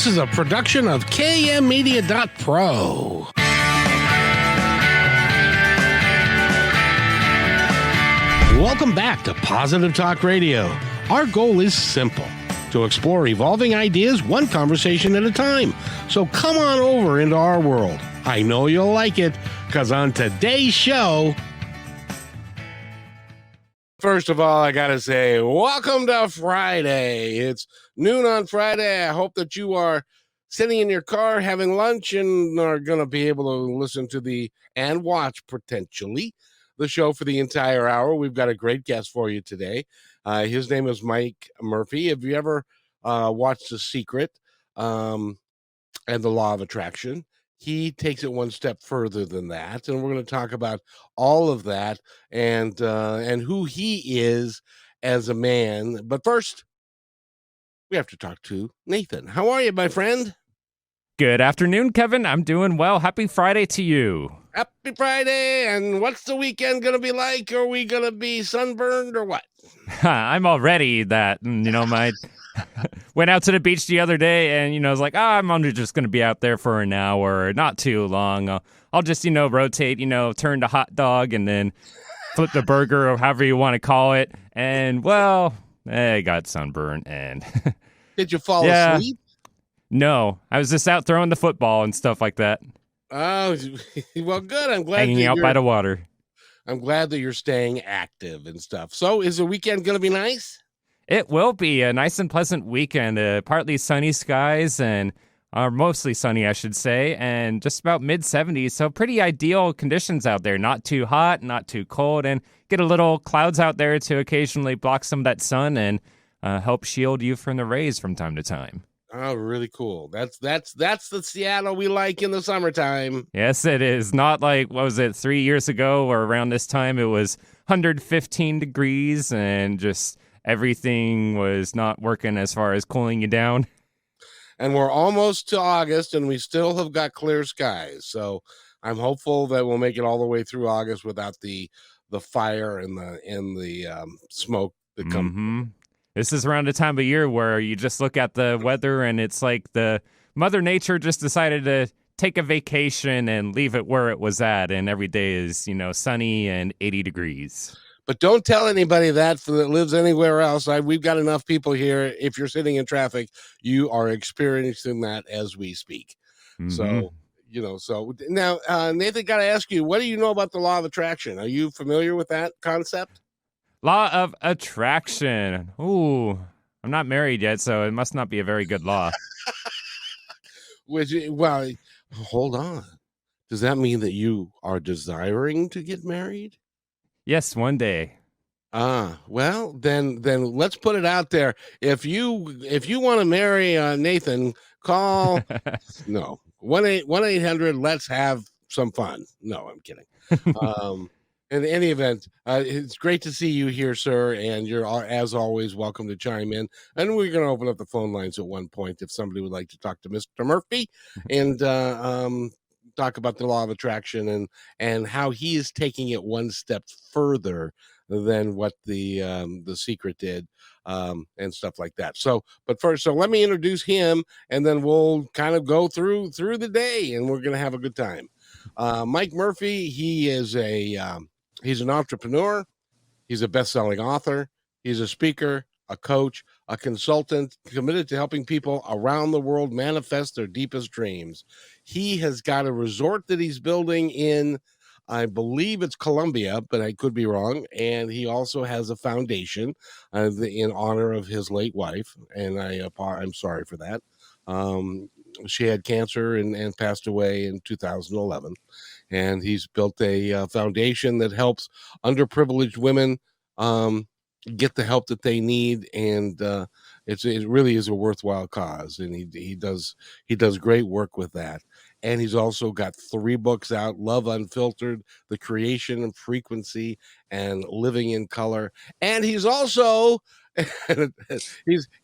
This is a production of KMmedia.pro. Welcome back to Positive Talk Radio. Our goal is simple: to explore evolving ideas one conversation at a time. So come on over into our world. I know you'll like it, because on today's show... First of all, I got to say, welcome to Friday. It's noon on Friday. I hope that you are sitting in your car having lunch and are going to be able to listen to and watch, potentially, the show for the entire hour. We've got a great guest for you today. His name is Mike Murphy. Have you ever watched The Secret and the Law of Attraction? He takes it one step further than that, and we're going to talk about all of that and who he is as a man. But first, we have to talk to Nathan. How are you, my friend? Good afternoon, Kevin. I'm doing well. Happy Friday to you. Happy Friday. And what's the weekend going to be like? Are we going to be sunburned or what? I'm already that. My went out to the beach the other day and, I was like, I'm only just going to be out there for an hour, not too long. I'll just, rotate, turn to hot dog and then flip the burger or however you want to call it. And, well, I got sunburned and... Did you fall asleep? No, I was just out throwing the football and stuff like that. Oh, well, good. I'm glad hanging out by the water. I'm glad that you're staying active and stuff. So is the weekend going to be nice? It will be a nice and pleasant weekend. Partly sunny skies and mostly sunny, I should say, and just about mid-70s. So pretty ideal conditions out there. Not too hot, not too cold, and get a little clouds out there to occasionally block some of that sun and help shield you from the rays from time to time. Oh, really cool. That's the Seattle we like in the summertime. Yes, it is. Not like, 3 years ago or around this time, it was 115 degrees and just everything was not working as far as cooling you down. And we're almost to August and we still have got clear skies. So I'm hopeful that we'll make it all the way through August without the fire and the smoke that comes. Mm-hmm. This is around the time of year where you just look at the weather and it's like the Mother Nature just decided to take a vacation and leave it where it was at. And every day is, sunny and 80 degrees. But don't tell anybody that lives anywhere else. We've got enough people here. If you're sitting in traffic, you are experiencing that as we speak. Mm-hmm. So now, Nathan, got to ask you, what do you know about the law of attraction? Are you familiar with that concept? Law of attraction. Ooh, I'm not married yet, so it must not be a very good law. Well, hold on. Does that mean that you are desiring to get married? Yes, one day. Well, then let's put it out there. If you want to marry Nathan, call 1-800 let's have some fun. No, I'm kidding. In any event, it's great to see you here, sir, and you're, as always, welcome to chime in. And we're going to open up the phone lines at one point if somebody would like to talk to Mr. Murphy and talk about the law of attraction and how he is taking it one step further than what the Secret did and stuff like that. So let me introduce him, and then we'll kind of go through the day, and we're going to have a good time. Mike Murphy, he is he's an entrepreneur. He's a best-selling author. He's a speaker, a coach, a consultant committed to helping people around the world manifest their deepest dreams. He has got a resort that he's building in, I believe it's Colombia, but I could be wrong. And he also has a foundation in honor of his late wife. And I'm sorry for that. She had cancer and passed away in 2011. And he's built a foundation that helps underprivileged women get the help that they need, and it really is a worthwhile cause. And he does great work with that. And he's also got 3 books out: Love Unfiltered, The Creation of Frequency, and Living in Color. And he's also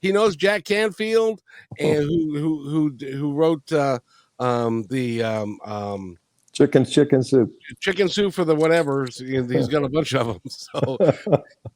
he knows Jack Canfield, and who wrote the Chicken soup. chicken soup for the whatever's. He's got a bunch of them. So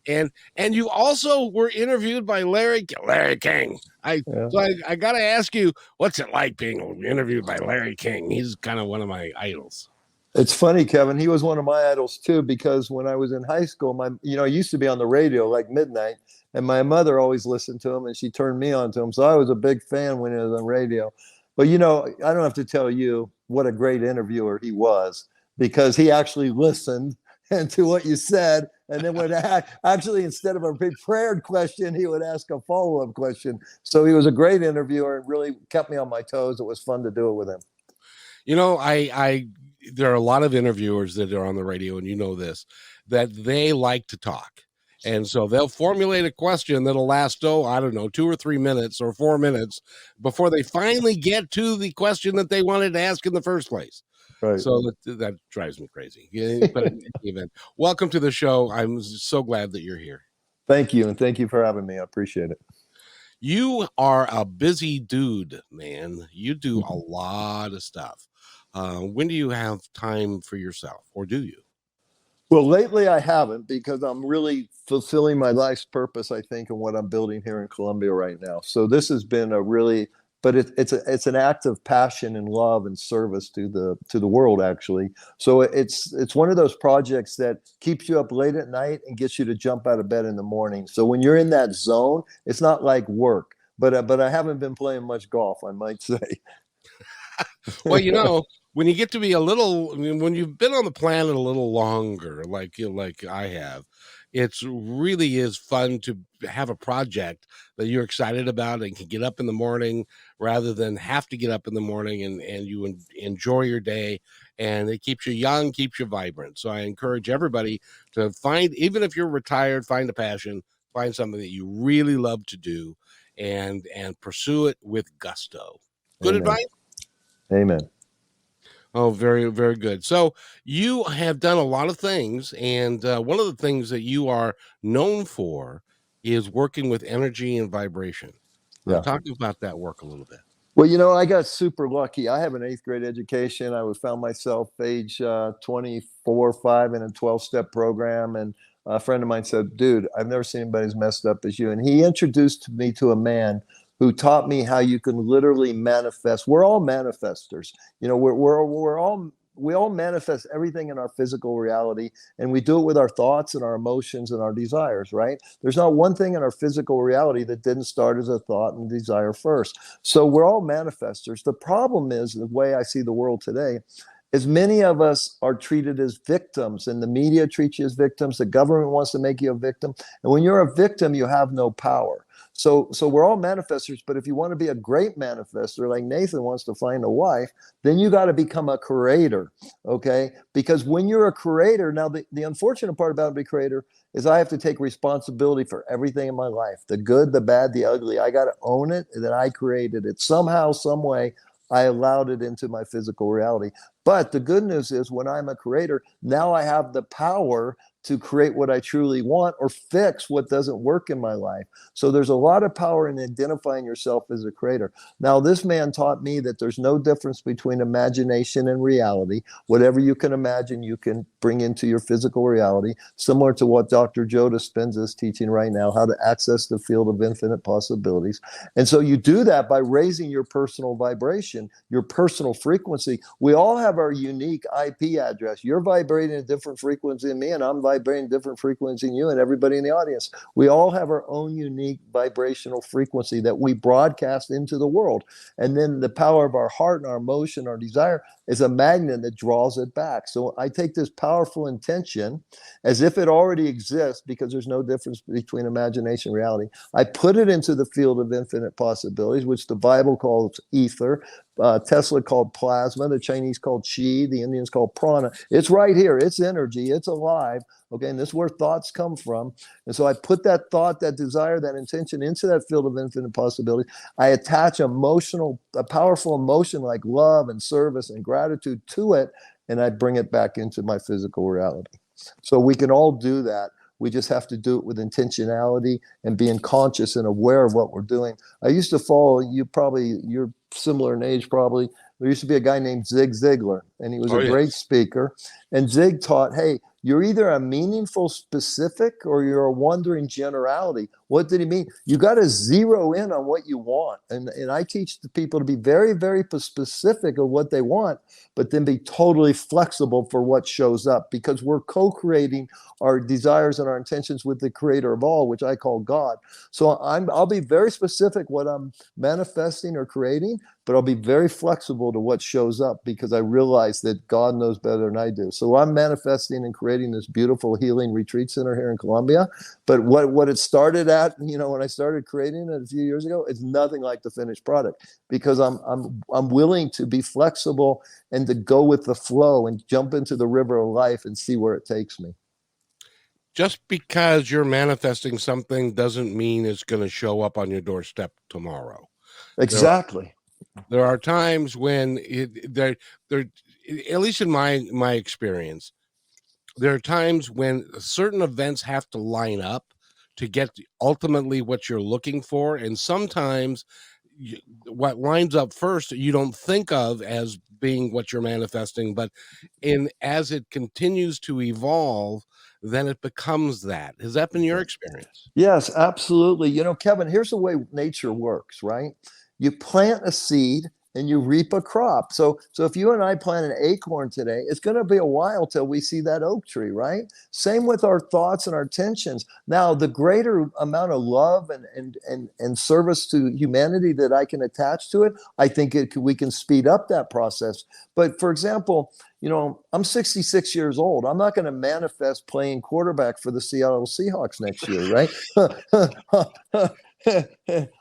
and you also were interviewed by Larry King. Yeah. I got to ask you, what's it like being interviewed by Larry King? He's kind of one of my idols. It's funny, Kevin. He was one of my idols too, because when I was in high school, I used to be on the radio like midnight, and my mother always listened to him, and she turned me on to him. So I was a big fan when he was on radio. But I don't have to tell you what a great interviewer he was, because he actually listened and to what you said, and then would actually, instead of a prepared question, he would ask a follow-up question. So he was a great interviewer and really kept me on my toes. It was fun to do it with him. I there are a lot of interviewers that are on the radio, and this, that they like to talk. And so they'll formulate a question that'll last, I don't know, 2 or 3 minutes or 4 minutes before they finally get to the question that they wanted to ask in the first place. Right. So that drives me crazy. But in any event, welcome to the show. I'm so glad that you're here. Thank you. And thank you for having me. I appreciate it. You are a busy dude, man. You do a lot of stuff. When do you have time for yourself, or do you? Well, lately I haven't, because I'm really fulfilling my life's purpose, I think, and what I'm building here in Colombia right now. So this has been but it's an act of passion and love and service to the world, actually. So it's one of those projects that keeps you up late at night and gets you to jump out of bed in the morning. So when you're in that zone, it's not like work. But I haven't been playing much golf, I might say. Well, when you get to be when you've been on the planet a little longer, like I have, it's really is fun to have a project that you're excited about and can get up in the morning rather than have to get up in the morning, and you enjoy your day, and it keeps you young, keeps you vibrant. So I encourage everybody to find, even if you're retired, find a passion, find something that you really love to do, and pursue it with gusto. Good Amen. advice. Amen. Oh, very, very good. So you have done a lot of things, and one of the things that you are known for is working with energy and vibration. Yeah. Talk about that work a little bit. Well, I got super lucky. I have an 8th grade education. I found myself age 24, 5 in a 12-step program. And a friend of mine said, dude, I've never seen anybody as messed up as you. And he introduced me to a man who taught me how you can literally manifest. We're all manifestors. We all manifest everything in our physical reality, and we do it with our thoughts and our emotions and our desires, right? There's not one thing in our physical reality that didn't start as a thought and desire first. So we're all manifestors. The problem is, the way I see the world today, is many of us are treated as victims, and the media treats you as victims. The government wants to make you a victim. And when you're a victim, you have no power. So we're all manifestors, but if you want to be a great manifestor, like Nathan wants to find a wife, then you got to become a creator, okay? Because when you're a creator, now the unfortunate part about being a creator is I have to take responsibility for everything in my life, the good, the bad, the ugly. I got to own it, and that I created it. Somehow, some way, I allowed it into my physical reality. But the good news is, when I'm a creator, now I have the power to create what I truly want, or fix what doesn't work in my life. So there's a lot of power in identifying yourself as a creator. Now, this man taught me that there's no difference between imagination and reality. Whatever you can imagine, you can bring into your physical reality, similar to what Dr. Joe Dispenza is teaching right now, how to access the field of infinite possibilities. And so you do that by raising your personal vibration, your personal frequency. We all have our unique IP address. You're vibrating a different frequency than me, and I'm vibrating different frequency than you and everybody in the audience. We all have our own unique vibrational frequency that we broadcast into the world. And then the power of our heart and our emotion, our desire, is a magnet that draws it back. So I take this powerful intention as if it already exists, because there's no difference between imagination and reality. I put it into the field of infinite possibilities, which the Bible calls ether, Tesla called plasma, the Chinese called chi, the Indians called prana. It's right here. It's energy. It's alive. Okay, and this is where thoughts come from. And so I put that thought, that desire, that intention into that field of infinite possibility. I attach a powerful emotion like love and service and gratitude to it, and I bring it back into my physical reality. So we can all do that. We just have to do it with intentionality and being conscious and aware of what we're doing. I used to follow, you're similar in age probably. There used to be a guy named Zig Ziglar, and he was Oh, a great yes. speaker. And Zig taught, hey, you're either a meaningful specific or you're a wandering generality. What did he mean? You got to zero in on what you want. And I teach the people to be very, very specific of what they want, but then be totally flexible for what shows up, because we're co-creating our desires and our intentions with the creator of all, which I call God. So I'll be very specific what I'm manifesting or creating, but I'll be very flexible to what shows up, because I realize that God knows better than I do. So I'm manifesting and creating this beautiful healing retreat center here in Colombia. But what it started at, when I started creating it a few years ago, it's nothing like the finished product, because I'm willing to be flexible and to go with the flow and jump into the river of life and see where it takes me. Just because you're manifesting something doesn't mean it's going to show up on your doorstep tomorrow. Exactly. There are times when there, at least in my experience, there are times when certain events have to line up to get ultimately what you're looking for, and sometimes what lines up first you don't think of as being what you're manifesting, but as it continues to evolve, then it becomes that. Has that been your experience? Yes, absolutely. Kevin, here's the way nature works, right? You plant a seed and you reap a crop. So if you and I plant an acorn today, it's going to be a while till we see that oak tree, right? Same with our thoughts and our tensions. Now, the greater amount of love and service to humanity that I can attach to it, I think we can speed up that process. But for example, I'm 66 years old. I'm not going to manifest playing quarterback for the Seattle Seahawks next year, right?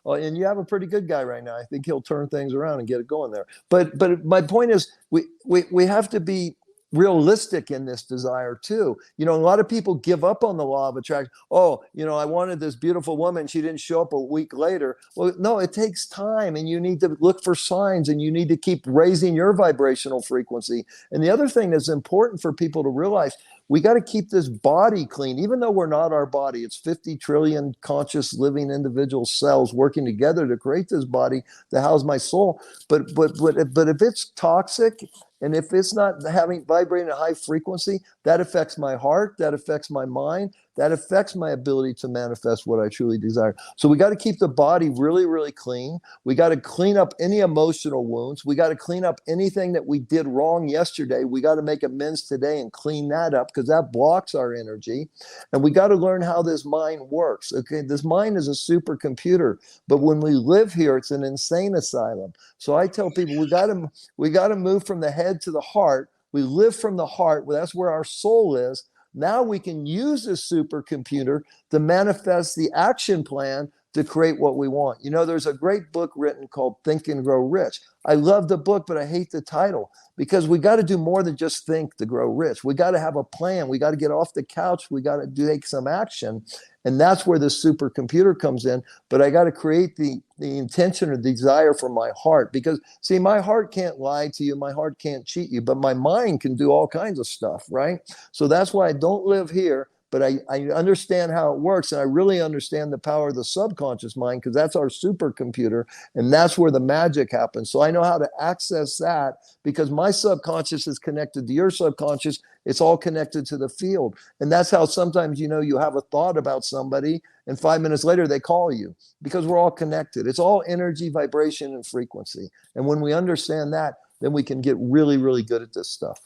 And you have a pretty good guy right now. I think he'll turn things around and get it going there. But my point is, we have to be realistic in this desire too. A lot of people give up on the law of attraction. Oh, I wanted this beautiful woman. She didn't show up a week later. Well, no, it takes time, and you need to look for signs, and you need to keep raising your vibrational frequency. And the other thing that's important for people to realize, we got to keep this body clean, even though we're not our body. It's 50 trillion conscious living individual cells working together to create this body to house my soul. But if it's toxic, and if it's not vibrating at a high frequency, that affects my heart, that affects my mind, that affects my ability to manifest what I truly desire. So we got to keep the body really, really clean. We got to clean up any emotional wounds. We got to clean up anything that we did wrong yesterday. We got to make amends today and clean that up, because that blocks our energy. And we got to learn how this mind works. Okay, this mind is a supercomputer, but when we live here, it's an insane asylum. So I tell people we got to move from the head to the heart. We live from the heart. Well, that's where our soul is. Now we can use this supercomputer to manifest the action plan to create what we want. There's a great book written called Think and Grow Rich. I love the book, but I hate the title, because we got to do more than just think to grow rich. We got to have a plan. We got to get off the couch. We got to take some action. And that's where the supercomputer comes in. But I got to create the intention or desire from my heart, because see, my heart can't lie to you. My heart can't cheat you, but my mind can do all kinds of stuff, right? So that's why I don't live here, but I understand how it works. And I really understand the power of the subconscious mind, because that's our supercomputer. And that's where the magic happens. So I know how to access that, because my subconscious is connected to your subconscious. It's all connected to the field. And that's how sometimes, you have a thought about somebody, and 5 minutes later they call you, because we're all connected. It's all energy, vibration, and frequency. And when we understand that, then we can get really, really good at this stuff.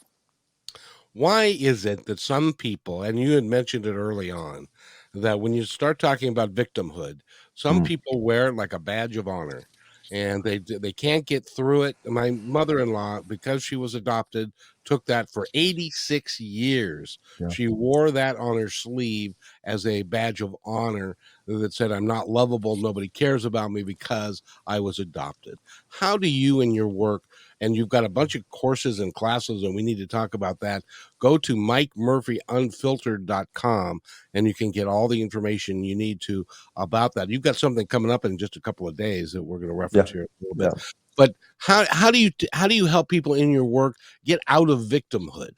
Why is it that some people, and you had mentioned it early on, that when you start talking about victimhood, some people wear it like a badge of honor, and they can't get through it? My mother-in-law, because she was adopted, took that for 86 years. Yeah. She wore that on her sleeve as a badge of honor that said, I'm not lovable, nobody cares about me because I was adopted. How do you, in your work, and you've got a bunch of courses and classes, and we need to talk about that, go to MikeMurphyUnfiltered.com, and you can get all the information you need to about that. You've got something coming up in just a couple of days that we're going to reference here a little bit. But how do you help people in your work get out of victimhood?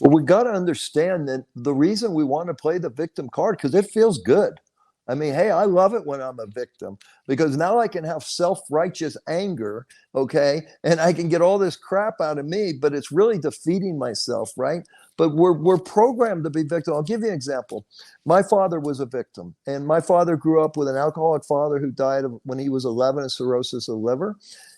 Well, we got to understand that the reason we want to play the victim card, because it feels good. I mean, hey, I love it when I'm a victim because now I can have self-righteous anger, okay? And I can get all this crap out of me, but it's really defeating myself, right? But we're programmed to be victim. I'll give you an example. My father was a victim, and my father grew up with an alcoholic father who died when he was 11 of cirrhosis of liver.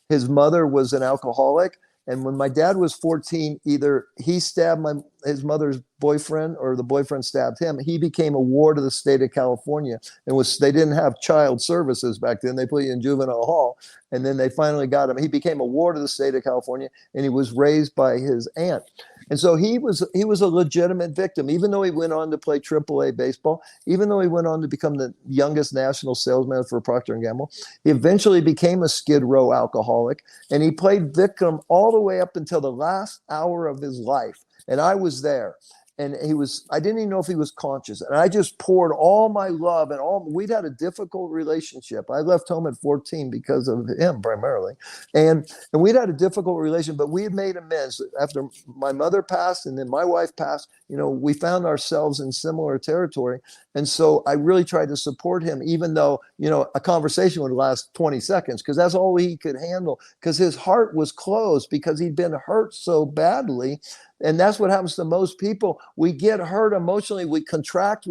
His mother was an alcoholic. And when my dad was 14, either he stabbed his mother's boyfriend or the boyfriend stabbed him. He became a ward of the state of California, and they didn't have child services back then. They put you in juvenile hall, and then they finally got him. He became a ward of the state of California, and he was raised by his aunt. And so he was a legitimate victim, even though he went on to play AAA baseball, even though he went on to become the youngest national salesman for Procter & Gamble. He eventually became a Skid Row alcoholic, and he played victim all the way up until the last hour of his life. And I was there. And I didn't even know if he was conscious. And I just poured all my love and we'd had a difficult relationship. I left home at 14 because of him primarily. And we'd had a difficult relation, but we had made amends. After my mother passed and then my wife passed, we found ourselves in similar territory. And so I really tried to support him, even though, a conversation would last 20 seconds, because that's all he could handle, because his heart was closed because he'd been hurt so badly. And that's what happens to most people. We get hurt emotionally. We contract.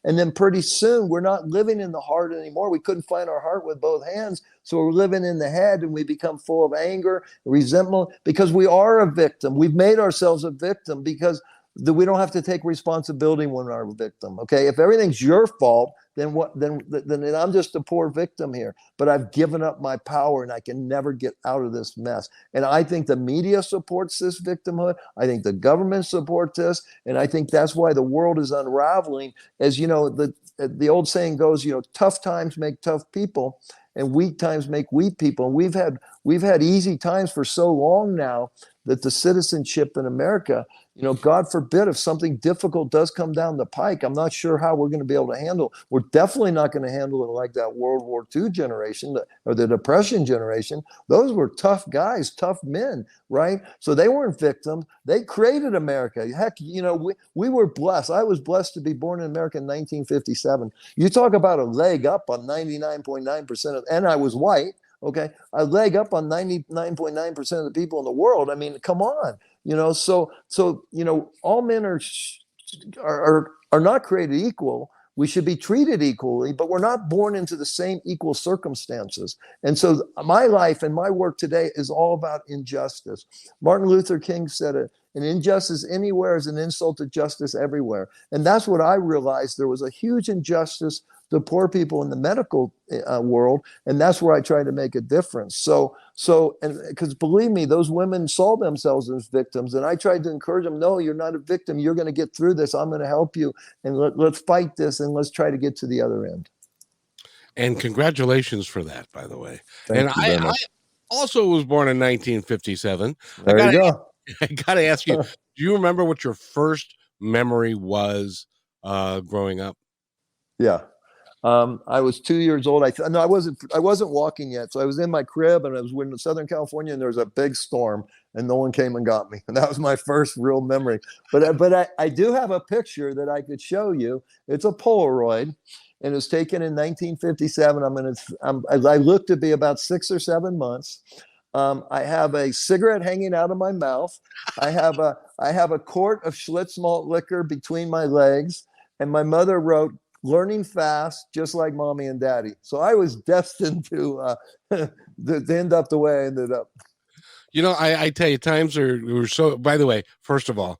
And then pretty soon we're not living in the heart anymore. We couldn't find our heart with both hands. So we're living in the head, and we become full of anger, resentment, because we are a victim. We've made ourselves a victim because we don't have to take responsibility when we're a victim. Okay. If everything's your fault, then I'm just a poor victim here, but I've given up my power and I can never get out of this mess. And I think the media supports this victimhood. I think the government supports this. And I think that's why the world is unraveling. As the old saying goes, tough times make tough people and weak times make weak people. And we've had easy times for so long now that the citizenship in America, God forbid if something difficult does come down the pike, I'm not sure how we're going to be able to handle. We're definitely not going to handle it like that World War II generation or the Depression generation. Those were tough guys, tough men, right? So they weren't victims. They created America. Heck, we were blessed. I was blessed to be born in America in 1957. You talk about a leg up on 99.9% of, and I was white. Okay, a leg up on 99.9% of the people in the world. I mean, come on, So all men are not created equal. We should be treated equally, but we're not born into the same equal circumstances. And so my life and my work today is all about injustice. Martin Luther King said it. An injustice anywhere is an insult to justice everywhere. And that's what I realized. There was a huge injustice to poor people in the medical world, and that's where I try to make a difference. So, and because believe me, those women saw themselves as victims, and I tried to encourage them. No, you're not a victim. You're going to get through this. I'm going to help you, and let's fight this, and let's try to get to the other end. And congratulations for that, by the way. Thank you very much. I also was born in 1957. There you go. I got to ask you, do you remember what your first memory was growing up? Yeah. I was 2 years old. I wasn't walking yet. So I was in my crib, and I was in Southern California, and there was a big storm, and no one came and got me. And that was my first real memory. But I do have a picture that I could show you. It's a Polaroid, and it was taken in 1957. I looked to be about 6 or 7 months. I have a cigarette hanging out of my mouth. I have a quart of Schlitz malt liquor between my legs, and my mother wrote, "Learning fast, just like mommy and daddy." So I was destined to end up the way I ended up. I tell you, times were so. By the way, first of all,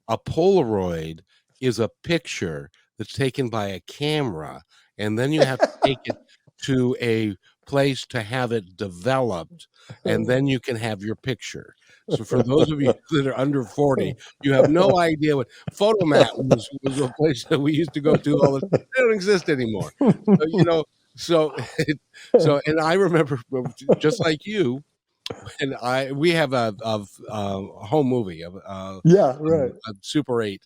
a Polaroid is a picture that's taken by a camera, and then you have to take it to a place to have it developed, and then you can have your picture. So for those of you that are under 40, you have no idea what Photomat was a place that we used to go to all the time. They don't exist anymore. So, and I remember just like you, and we have a home movie of Yeah, right. a Super 8,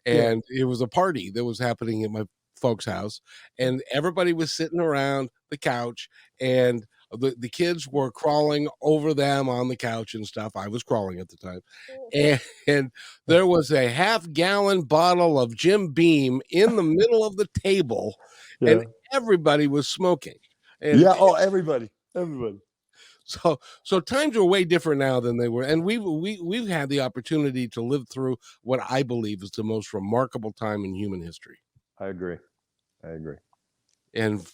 and it was a party that was happening at my folks' house, and everybody was sitting around the couch, and The kids were crawling over them on the couch and stuff. I was crawling at the time, and there was a half-gallon bottle of Jim Beam in the middle of the table, Yeah. and everybody was smoking. And Yeah. Oh, everybody. so times are way different now than they were, and we've had the opportunity to live through what I believe is the most remarkable time in human history. I agree. And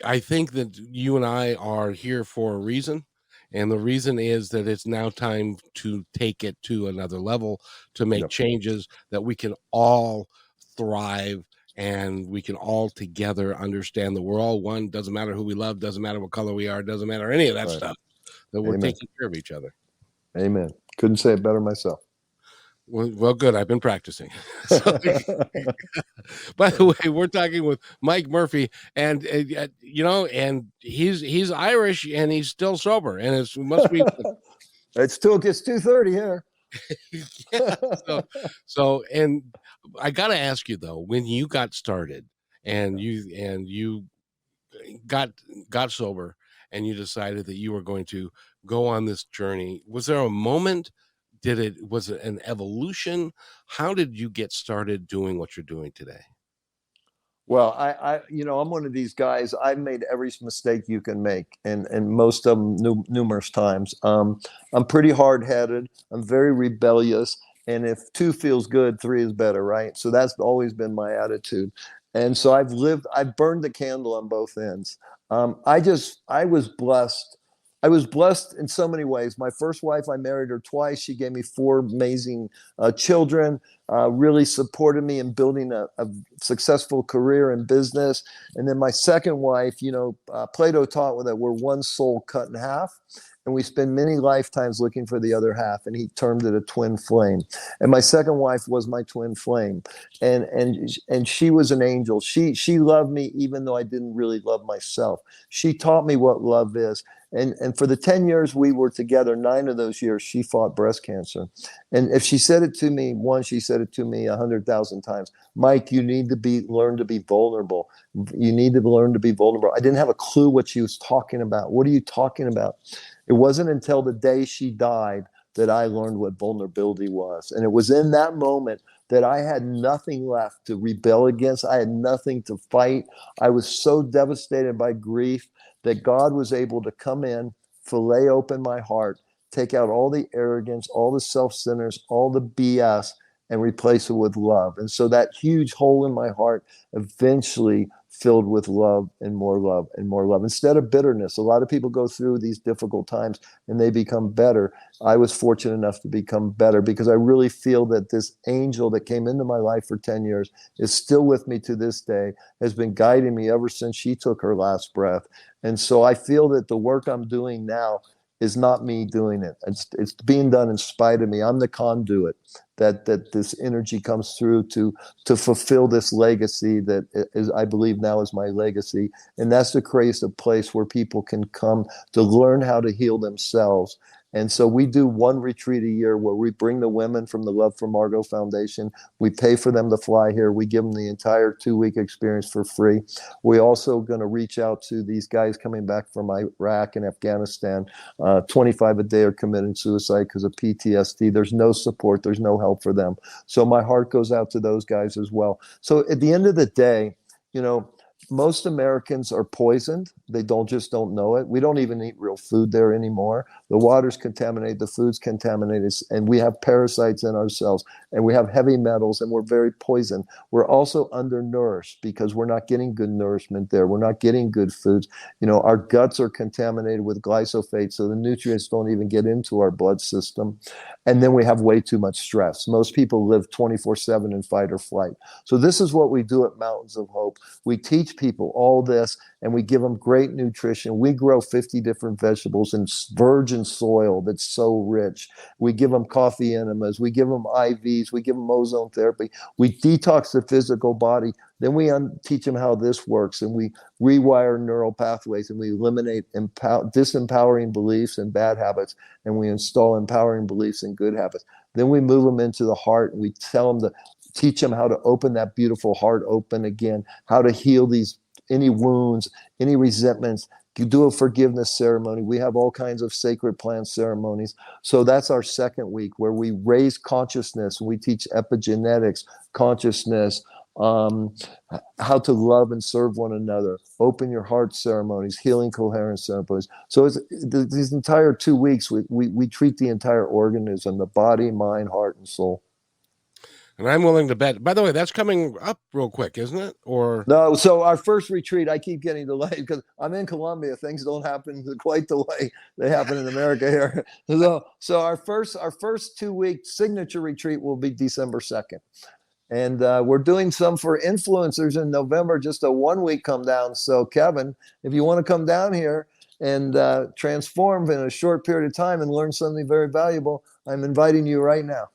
I think that you and I are here for a reason, and the reason is that it's now time to take it to another level, to make Yep. changes that we can all thrive, and we can all together understand that we're all one. Doesn't matter who we love, doesn't matter what color we are, doesn't matter any of that Right. stuff, that we're Amen. taking care of each other. Amen. Couldn't say it better myself. Well, good. I've been practicing. So, by the way, we're talking with Mike Murphy, and and he's Irish, and he's still sober, and it must be. It still gets 2:30 here. Yeah, and I got to ask you though, when you got started, and you got sober, and you decided that you were going to go on this journey, was there a moment? Was it an evolution? How did you get started doing what you're doing today? Well, I'm one of these guys. I've made every mistake you can make, and most of them numerous times. I'm pretty hard headed. I'm very rebellious, and if two feels good, three is better, right? So that's always been my attitude, and so I've burned the candle on both ends. I was blessed. I was blessed in so many ways. My first wife, I married her twice. She gave me four amazing children. Really supported me in building a successful career in business. And then my second wife, Plato taught that we're one soul cut in half, and we spend many lifetimes looking for the other half. And he termed it a twin flame. And my second wife was my twin flame, and she was an angel. She loved me even though I didn't really love myself. She taught me what love is. And for the 10 years we were together, 9 of those years, she fought breast cancer. And if she said it to me once, she said it to me 100,000 times. Mike, you need to learn to be vulnerable. You need to learn to be vulnerable. I didn't have a clue what she was talking about. What are you talking about? It wasn't until the day she died that I learned what vulnerability was. And it was in that moment that I had nothing left to rebel against. I had nothing to fight. I was so devastated by grief that God was able to come in, fillet open my heart, take out all the arrogance, all the self-centers, all the BS, and replace it with love. And so that huge hole in my heart eventually filled with love and more love and more love, instead of bitterness. A lot of people go through these difficult times and they become better. I was fortunate enough to become better because I really feel that this angel that came into my life for 10 years is still with me to this day, has been guiding me ever since she took her last breath. And so I feel that the work I'm doing now is not me doing it. It's being done in spite of me. I'm the conduit that this energy comes through to fulfill this legacy that is, I believe now, is my legacy. And that's to create a place where people can come to learn how to heal themselves. And so we do one retreat a year where we bring the women from the Love for Margot Foundation. We pay for them to fly here. We give them the entire 2-week experience for free. We're also going to reach out to these guys coming back from Iraq and Afghanistan. 25 a day are committing suicide because of PTSD. There's no support. There's no help for them. So my heart goes out to those guys as well. So at the end of the day, most Americans are poisoned. They don't know it. We don't even eat real food there anymore. The water's contaminated, the food's contaminated, and we have parasites in ourselves, and we have heavy metals, and we're very poisoned. We're also undernourished because we're not getting good nourishment there. We're not getting good foods. Our guts are contaminated with glyphosate, so the nutrients don't even get into our blood system. And then we have way too much stress. Most people live 24/7 in fight or flight. So this is what we do at Mountains of Hope. We teach people all this, and we give them great nutrition. We grow 50 different vegetables in virgin soil that's so rich. We give them coffee enemas. We give them IVs. We give them ozone therapy. We detox the physical body. Then we teach them how this works, and we rewire neural pathways, and we eliminate disempowering beliefs and bad habits, and we install empowering beliefs and good habits. Then we move them into the heart, and we teach them how to open that beautiful heart open again, how to heal any wounds, any resentments, do a forgiveness ceremony. We have all kinds of sacred plant ceremonies. So that's our second week where we raise consciousness. We teach epigenetics, consciousness, how to love and serve one another, open your heart ceremonies, healing coherence ceremonies. So these entire 2 weeks, we treat the entire organism, the body, mind, heart, and soul. And I'm willing to bet, by the way, that's coming up real quick, isn't it? Or no, so our first retreat, I keep getting delayed because I'm in Colombia. Things don't happen quite the way they happen in America here. So our first 2-week signature retreat will be December 2nd. And we're doing some for influencers in November, just a 1-week come down. So Kevin, if you want to come down here and transform in a short period of time and learn something very valuable, I'm inviting you right now.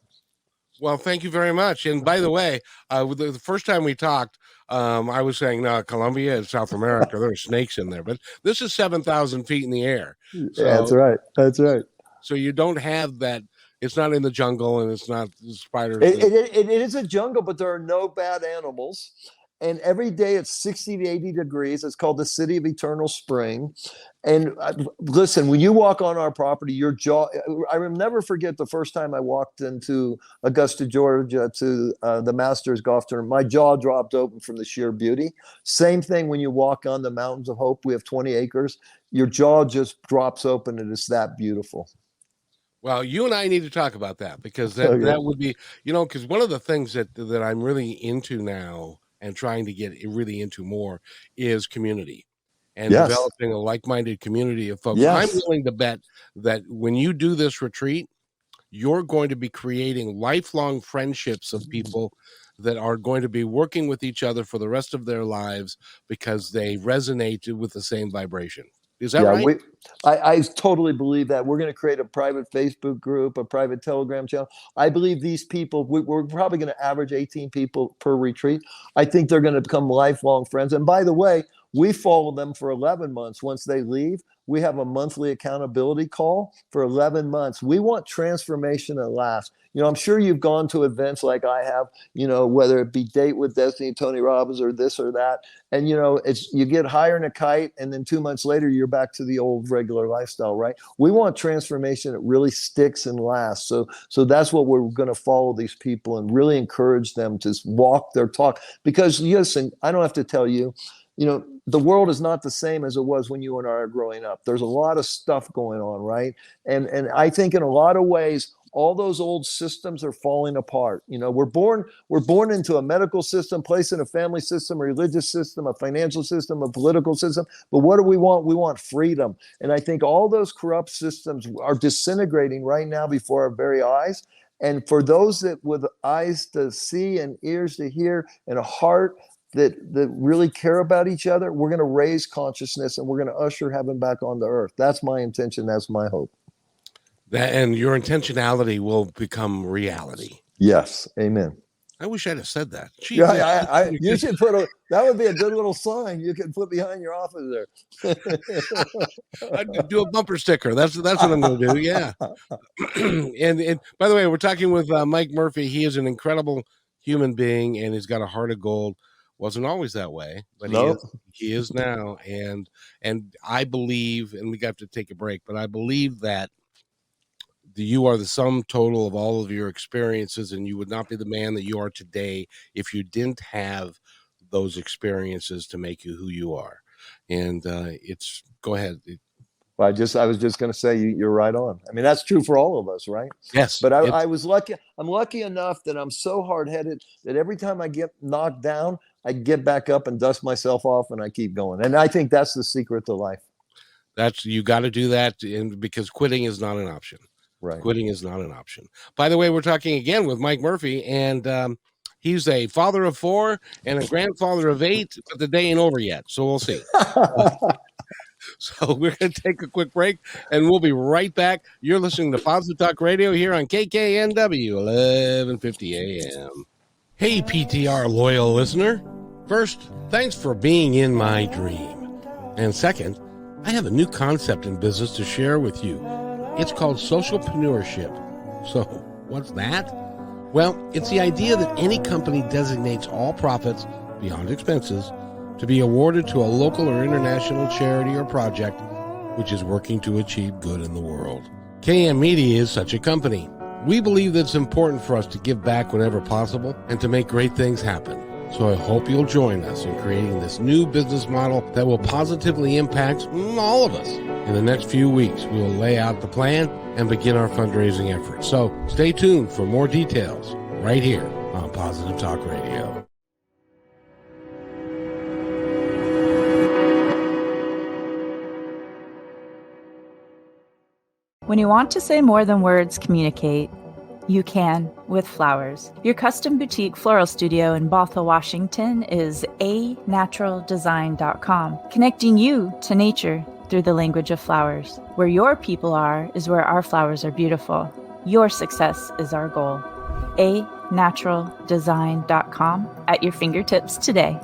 Well, thank you very much. And by the way, the first time we talked, I was saying, no, Colombia is South America. There are snakes in there. But this is 7,000 feet in the air. So, yeah, that's right. That's right. So you don't have that. It's not in the jungle and it's not spiders. It is a jungle, but there are no bad animals. And every day it's 60 to 80 degrees. It's called the City of Eternal Spring. And listen, when you walk on our property, your jaw, I will never forget the first time I walked into Augusta, Georgia to the Masters golf tournament. My jaw dropped open from the sheer beauty. Same thing when you walk on the Mountains of Hope. We have 20 acres. Your jaw just drops open and it's that beautiful. Well, you and I need to talk about that because that would be, because one of the things that I'm really into now and trying to get really into more is community and developing a like-minded community of folks. I'm willing to bet that when you do this retreat, you're going to be creating lifelong friendships of people that are going to be working with each other for the rest of their lives because they resonate with the same vibration. Is that right? I totally believe that. We're going to create a private Facebook group, a private Telegram channel. I believe these people, we're probably going to average 18 people per retreat. I think they're going to become lifelong friends. And by the way, we follow them for 11 months. Once they leave, we have a monthly accountability call for 11 months. We want transformation that lasts. I'm sure you've gone to events like I have, whether it be Date with Destiny, Tony Robbins, or this or that. And, you get higher in a kite, and then 2 months later, you're back to the old regular lifestyle, right? We want transformation that really sticks and lasts. So that's what we're going to follow these people and really encourage them to walk their talk. Because, listen, I don't have to tell you, the world is not the same as it was when you and I are growing up. There's a lot of stuff going on, right? And I think in a lot of ways, all those old systems are falling apart. We're born into a medical system, placed in a family system, a religious system, a financial system, a political system. But what do we want? We want freedom. And I think all those corrupt systems are disintegrating right now before our very eyes. And for those that with eyes to see and ears to hear and a heart that really care about each other, we're going to raise consciousness and we're going to usher heaven back onto earth. That's my intention. That's my hope. And your intentionality will become reality. Yes. Amen. I wish I'd have said that. Yeah, you should that would be a good little sign you could put behind your office there. I'd do a bumper sticker. That's what I'm going to do. Yeah. and by the way, we're talking with Mike Murphy. He is an incredible human being and he's got a heart of gold. Wasn't always that way, but he is now. And I believe, and we got to take a break, but I believe that you are the sum total of all of your experiences, and you would not be the man that you are today if you didn't have those experiences to make you who you are. And go ahead. Well, I was just going to say you're right on. I mean, that's true for all of us, right? Yes. But I was lucky. I'm lucky enough that I'm so hard-headed that every time I get knocked down, I get back up and dust myself off and I keep going. And I think that's the secret to life. You got to do that, because quitting is not an option. Right. Quitting is not an option. By the way, we're talking again with Mike Murphy, and he's a father of 4 and a grandfather of 8, but the day ain't over yet. So we'll see. So we're going to take a quick break, and we'll be right back. You're listening to Positive Talk Radio here on KKNW, 1150 AM. Hey, PTR loyal listener. First, thanks for being in my dream. And second, I have a new concept in business to share with you. It's called socialpreneurship. So, what's that? Well, it's the idea that any company designates all profits beyond expenses to be awarded to a local or international charity or project which is working to achieve good in the world. KM Media is such a company. We believe that it's important for us to give back whenever possible and to make great things happen. So I hope you'll join us in creating this new business model that will positively impact all of us. In the next few weeks, we will lay out the plan and begin our fundraising efforts. So stay tuned for more details right here on Positive Talk Radio. When you want to say more than words communicate, you can with flowers. Your custom boutique floral studio in Bothell, Washington is anaturaldesign.com, connecting you to nature through the language of flowers. Where your people are is where our flowers are beautiful. Your success is our goal. anaturaldesign.com at your fingertips today.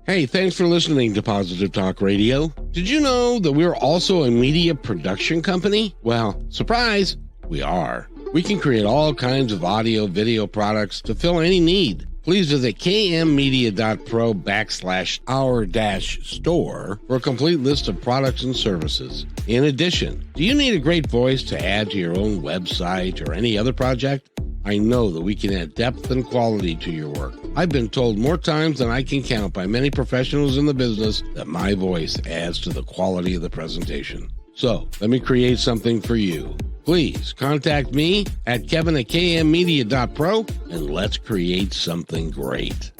Hey, thanks for listening to Positive Talk Radio. Did you know that we're also a media production company? Well, surprise, we are. We can create all kinds of audio, video products to fill any need. Please visit kmmedia.pro/our-store for a complete list of products and services. In addition, do you need a great voice to add to your own website or any other project? I know that we can add depth and quality to your work. I've been told more times than I can count by many professionals in the business that my voice adds to the quality of the presentation. So, let me create something for you. Please contact me at kevin@kmmedia.pro and let's create something great.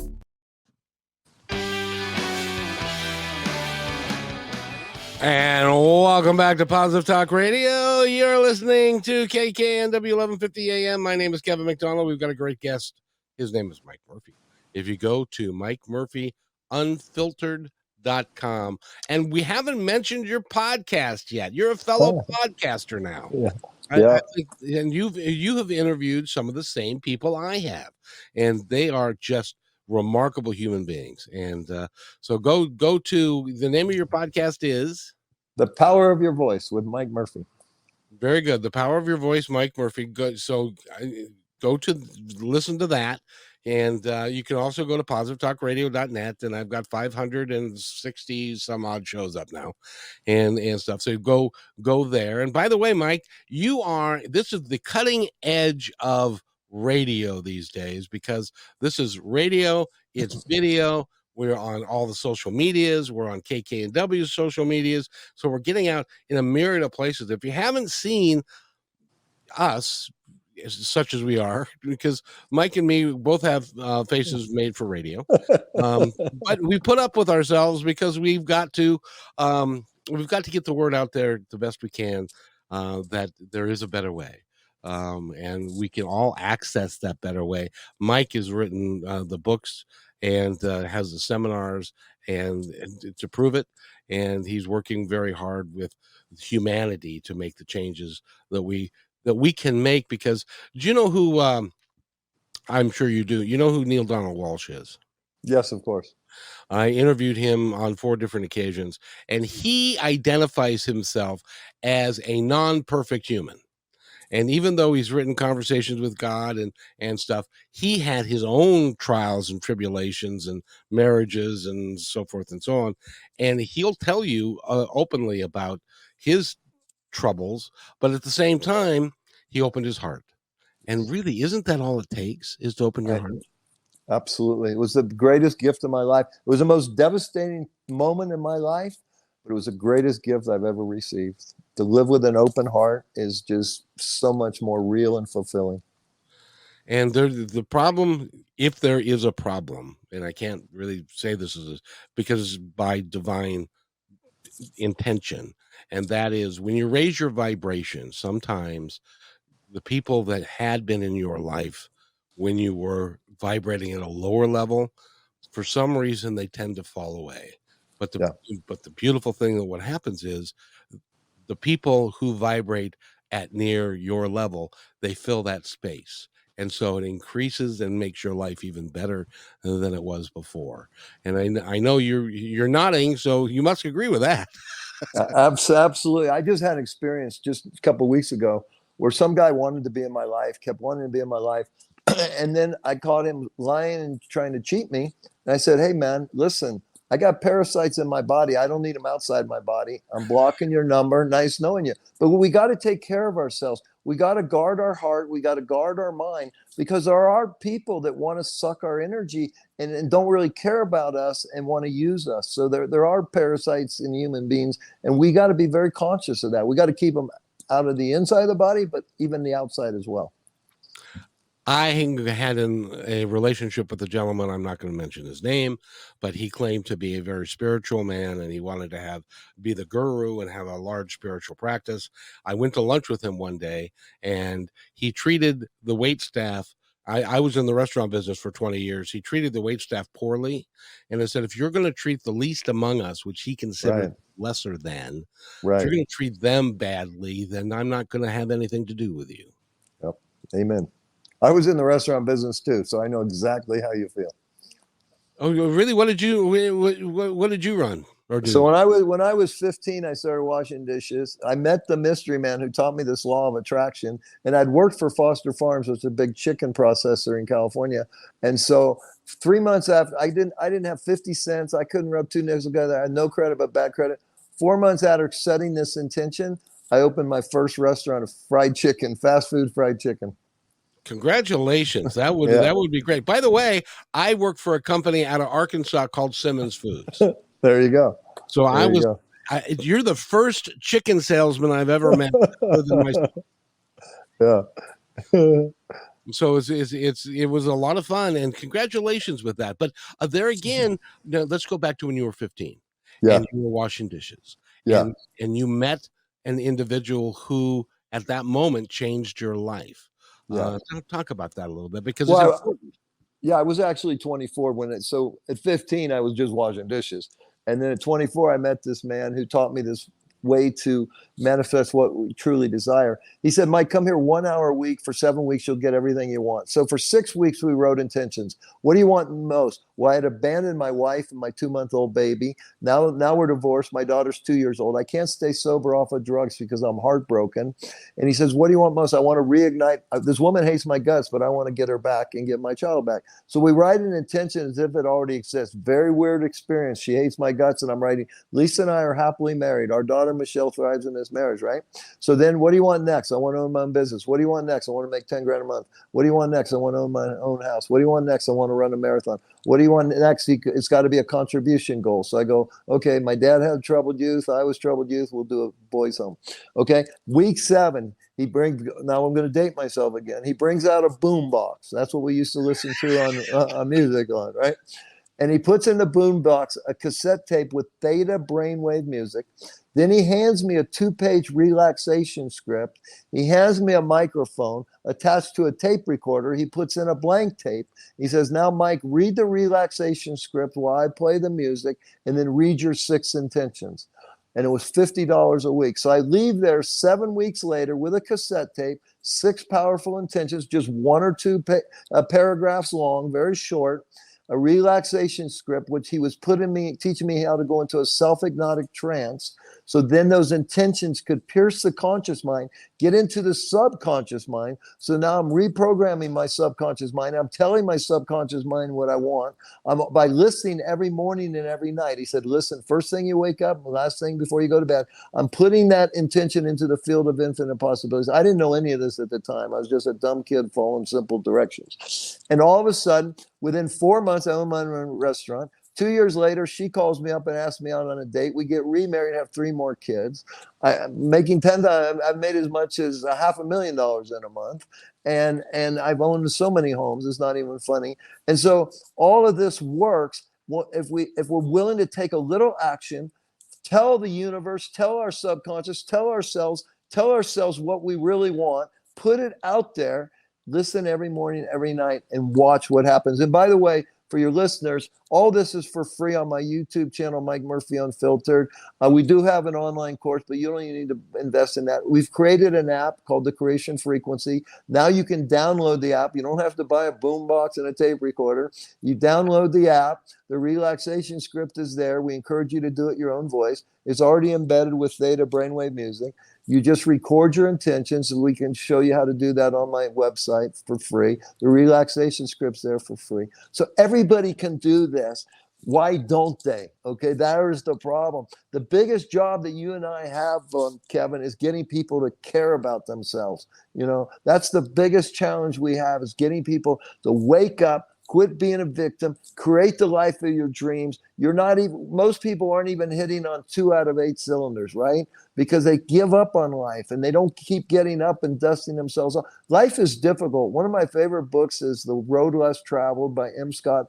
And welcome back to Positive Talk Radio. You're listening to KKNW 1150 AM. My name is Kevin McDonald. We've got a great guest. His name is Mike Murphy. If you go to MikeMurphyUnfiltered.com, and we haven't mentioned your podcast yet. You're a fellow podcaster now. Yeah. I think, and you have interviewed some of the same people I have, and they are just remarkable human beings. And so go to the name of your podcast is The Power of Your Voice with Mike Murphy. Very good. The Power of Your Voice, Mike Murphy. Good. So go to listen to that. And you can also go to positivetalkradio.net, and I've got 560 some odd shows up now and stuff. So go there. And by the way, Mike, this is the cutting edge of radio these days, because this is radio, it's video. We're on all the social medias. We're on KKNW social medias. So we're getting out in a myriad of places. If you haven't seen us, such as we are, because Mike and me both have faces made for radio, but we put up with ourselves because we've got to get the word out there the best we can, that there is a better way, and we can all access that better way. Mike has written the books and has the seminars and to prove it, and he's working very hard with humanity to make the changes that we can make. Because do you know who, I'm sure you do, you know who Neil Donald Walsh is? Yes, of course. I interviewed him on 4 different occasions, and he identifies himself as a non-perfect human. And even though he's written Conversations with God and stuff, he had his own trials and tribulations and marriages and so forth and so on. And he'll tell you openly about his troubles, but at the same time, he opened his heart. And really, isn't that all it takes, is to open your heart? Absolutely. It was the greatest gift of my life. It was the most devastating moment in my life, but it was the greatest gift I've ever received. To live with an open heart is just so much more real and fulfilling. And the problem, if there is a problem, and I can't really say this is because by divine intention, and that is when you raise your vibration, sometimes the people that had been in your life when you were vibrating at a lower level, for some reason they tend to fall away. But the beautiful thing that what happens is the people who vibrate at near your level, they fill that space. And so it increases and makes your life even better than it was before. And I know you're nodding, so you must agree with that. Absolutely. I just had an experience just a couple of weeks ago where some guy wanted to be in my life, kept wanting to be in my life. And then I caught him lying and trying to cheat me. And I said, hey, man, listen, I got parasites in my body. I don't need them outside my body. I'm blocking your number. Nice knowing you. But we got to take care of ourselves. We got to guard our heart. We got to guard our mind, because there are people that want to suck our energy and don't really care about us and want to use us. So there are parasites in human beings, and we got to be very conscious of that. We got to keep them out of the inside of the body, but even the outside as well. I had a relationship with a gentleman. I'm not going to mention his name, but he claimed to be a very spiritual man, and he wanted to be the guru and have a large spiritual practice. I went to lunch with him one day, and he treated the wait staff. I was in the restaurant business for 20 years. He treated the wait staff poorly, and I said, if you're going to treat the least among us, which he considered lesser than, if you're going to treat them badly, then I'm not going to have anything to do with you. Yep. Amen. I was in the restaurant business too, so I know exactly how you feel. Oh, really? What did you run or do? So when I was 15, I started washing dishes. I met the mystery man who taught me this law of attraction, and I'd worked for Foster Farms, which is a big chicken processor in California. And so 3 months after, I didn't have 50 cents. I couldn't rub two nickels together. I had no credit but bad credit. 4 months after setting this intention, I opened my first restaurant of fried chicken, fast food fried chicken. Congratulations. That would be great. By the way, I work for a company out of Arkansas called Simmons Foods. There you go. So you're the first chicken salesman I've ever met. Yeah. So it was a lot of fun, and congratulations with that. But there again, let's go back to when you were 15 and you were washing dishes. Yeah. And you met an individual who at that moment changed your life. Talk about that a little bit, because it's important. I was actually 24 so at 15 I was just washing dishes, and then at 24 I met this man who taught me this way to manifest what we truly desire. He said, Mike, come here 1 hour a week for 7 weeks, you'll get everything you want. So for 6 weeks we wrote intentions. What do you want most? Well, I had abandoned my wife and my 2-month-old baby. Now we're divorced. My daughter's 2 years old. I can't stay sober off of drugs because I'm heartbroken. And he says, what do you want most? I want to reignite. This woman hates my guts, but I want to get her back and get my child back. So we write an intention as if it already exists. Very weird experience. She hates my guts, and I'm writing, Lisa and I are happily married. Our daughter Michelle thrives in this marriage, right? So then what do you want next? I want to own my own business. What do you want next? I want to make 10 grand a month. What do you want next? I want to own my own house. What do you want next? I want to run a marathon. What do you want next? It's got to be a contribution goal. So I go, okay, my dad had troubled youth. I was troubled youth. We'll do a boys home. Okay. Week 7, now I'm going to date myself again. He brings out a boom box. That's what we used to listen to on music on, right? And he puts in the boom box a cassette tape with theta brainwave music. Then he hands me a 2-page relaxation script. He hands me a microphone attached to a tape recorder. He puts in a blank tape. He says, now, Mike, read the relaxation script while I play the music, and then read your 6 intentions. And it was $50 a week. So I leave there 7 weeks later with a cassette tape, 6 powerful intentions, just 1 or 2 paragraphs long, very short, a relaxation script, which he was teaching me how to go into a self-hypnotic trance. So then those intentions could pierce the conscious mind, get into the subconscious mind. So now I'm reprogramming my subconscious mind. I'm telling my subconscious mind what I want. By listening every morning and every night. He said, listen, first thing you wake up, last thing before you go to bed, I'm putting that intention into the field of infinite possibilities. I didn't know any of this at the time. I was just a dumb kid following simple directions. And all of a sudden, within 4 months, I own my own restaurant. 2 years later, she calls me up and asks me out on a date. We get remarried, have 3 more kids. I'm making I've made as much as $500,000 in a month, and I've owned so many homes. It's not even funny. And so all of this works if we're willing to take a little action, tell the universe, tell our subconscious, tell ourselves what we really want, put it out there, listen every morning, every night, and watch what happens. And by the way, for your listeners, All this is for free on my YouTube channel, Mike Murphy Unfiltered. We do have an online course, but you don't even need to invest in that. We've created an app called the Creation Frequency. Now you can download the app. You don't have to buy a boombox and a tape recorder. You download the app. The relaxation script is there. We encourage you to do it your own voice. It's already embedded with theta brainwave music. You just record your intentions, and we can show you how to do that on my website for free. The relaxation script's there for free. So everybody can do this. Why don't they? Okay, that is the problem. The biggest job that you and I have, Kevin, is getting people to care about themselves. That's the biggest challenge we have, is getting people to wake up, quit being a victim, create the life of your dreams. Most people aren't even hitting on 2 out of 8 cylinders, right? Because they give up on life and they don't keep getting up and dusting themselves off. Life is difficult. One of my favorite books is The Road Less Traveled by M. Scott